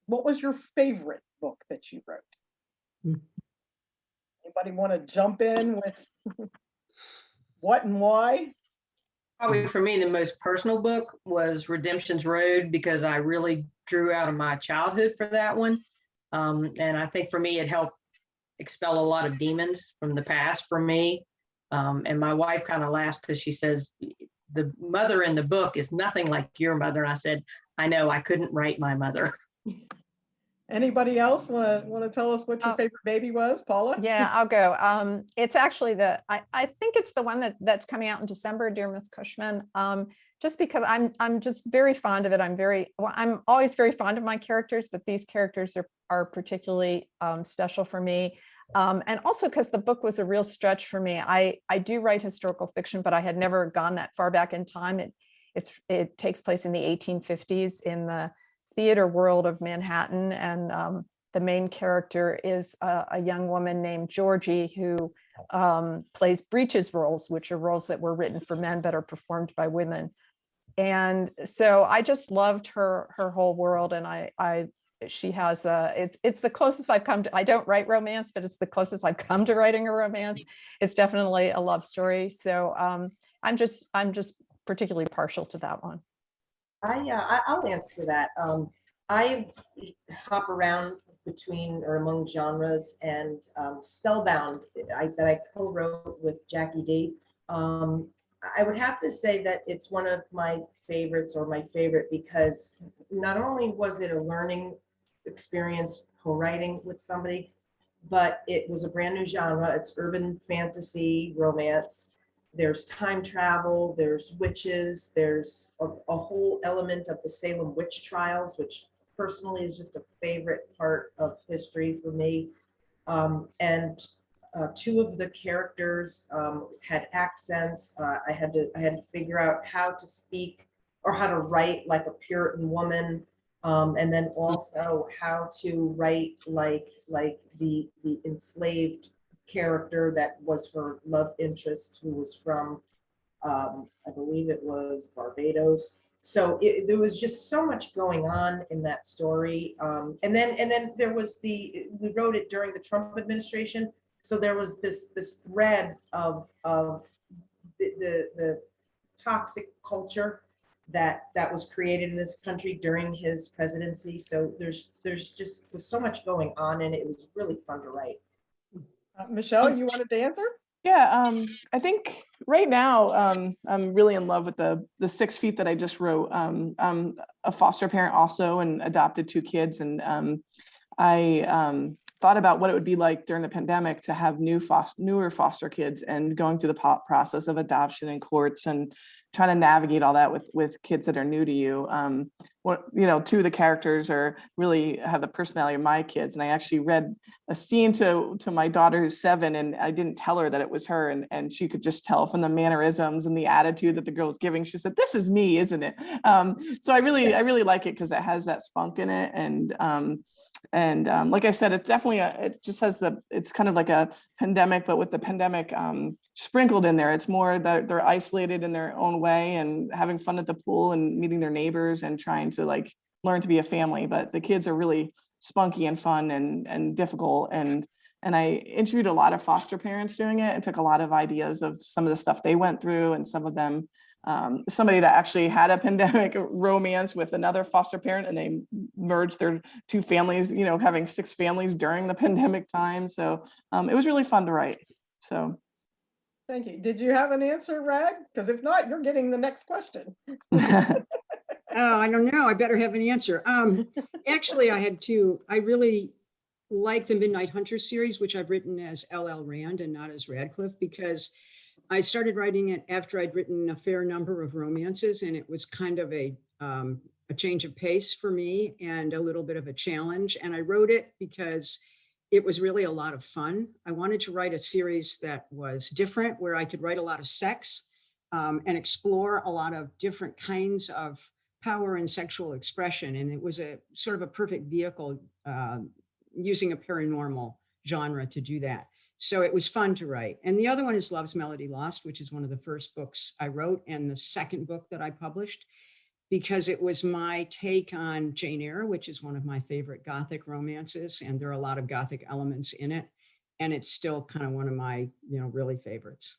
What was your favorite book that you wrote? Anybody want to jump in with what and why? Probably for me, the most personal book was Redemption's Road because I really drew out of my childhood for that one. And I think for me, it helped expel a lot of demons from the past for me. And my wife kind of laughs because she says, the mother in the book is nothing like your mother. And I said, I know, I couldn't write my mother. Anybody else want to tell us what your favorite baby was, Paula? Yeah, I'll go. It's actually I think it's the one that's coming out in December, Dear Miss Cushman. Just because I'm just very fond of it. I'm always very fond of my characters, but these characters are particularly special for me. And also because the book was a real stretch for me. I do write historical fiction, but I had never gone that far back in time. It takes place in the 1850s in the theater world of Manhattan, and the main character is a young woman named Georgie who plays breeches roles, which are roles that were written for men but are performed by women. And so I just loved her whole world, and she has it's the closest I've come to. I don't write romance, but it's the closest I've come to writing a romance. It's definitely a love story. So I'm just particularly partial to that one. I'll answer that. I hop around between or among genres, and Spellbound that I co-wrote with Jackie D. I would have to say that it's one of my favorites, or my favorite, because not only was it a learning experience co-writing with somebody, but it was a brand new genre. It's urban fantasy romance. There's time travel, there's witches, there's a whole element of the Salem witch trials, which personally is just a favorite part of history for me. And two of the characters had accents. I had to figure out how to speak or how to write like a Puritan woman, and then also how to write like the enslaved character that was her love interest, who was from I believe it was Barbados. So there was just so much going on in that story. And then there was we wrote it during the Trump administration. So there was this thread of the toxic culture that was created in this country during his presidency. So there's just was so much going on, and it was really fun to write. Michelle, you wanted to answer? Yeah, I think right now I'm really in love with the 6 Feet that I just wrote. I'm a foster parent also, and adopted 2 kids, and I thought about what it would be like during the pandemic to have newer foster kids, and going through the process of adoption in courts, and trying to navigate all that with kids that are new to you. You know, 2 of the characters really have the personality of my kids, and I actually read a scene to my daughter who's 7, and I didn't tell her that it was her, and she could just tell from the mannerisms and the attitude that the girl was giving. She said, "This is me, isn't it?" So I really like it because it has that spunk in it, and like I said, it's definitely it just has it's kind of like a pandemic, but with the pandemic sprinkled in there. It's more that they're isolated in their own way, and having fun at the pool, and meeting their neighbors, and trying to like learn to be a family. But the kids are really spunky and fun and difficult. And I interviewed a lot of foster parents doing it, and took a lot of ideas of some of the stuff they went through, and some of them somebody that actually had a pandemic romance with another foster parent, and they merged their 2 families, you know, having 6 families during the pandemic time. So it was really fun to write. So thank you. Did you have an answer, Rag? Because if not, you're getting the next question. Oh, I don't know. I better have an answer. Actually, I had 2. I really like the Midnight Hunter series, which I've written as L.L. Rand and not as Radcliffe, because I started writing it after I'd written a fair number of romances, and it was kind of a change of pace for me and a little bit of a challenge. And I wrote it because it was really a lot of fun. I wanted to write a series that was different, where I could write a lot of sex and explore a lot of different kinds of power and sexual expression. And it was a sort of a perfect vehicle using a paranormal genre to do that. So it was fun to write. And the other one is Love's Melody Lost, which is one of the first books I wrote, and the second book that I published, because it was my take on Jane Eyre, which is one of my favorite Gothic romances, and there are a lot of Gothic elements in it. And it's still kind of one of my, really favorites.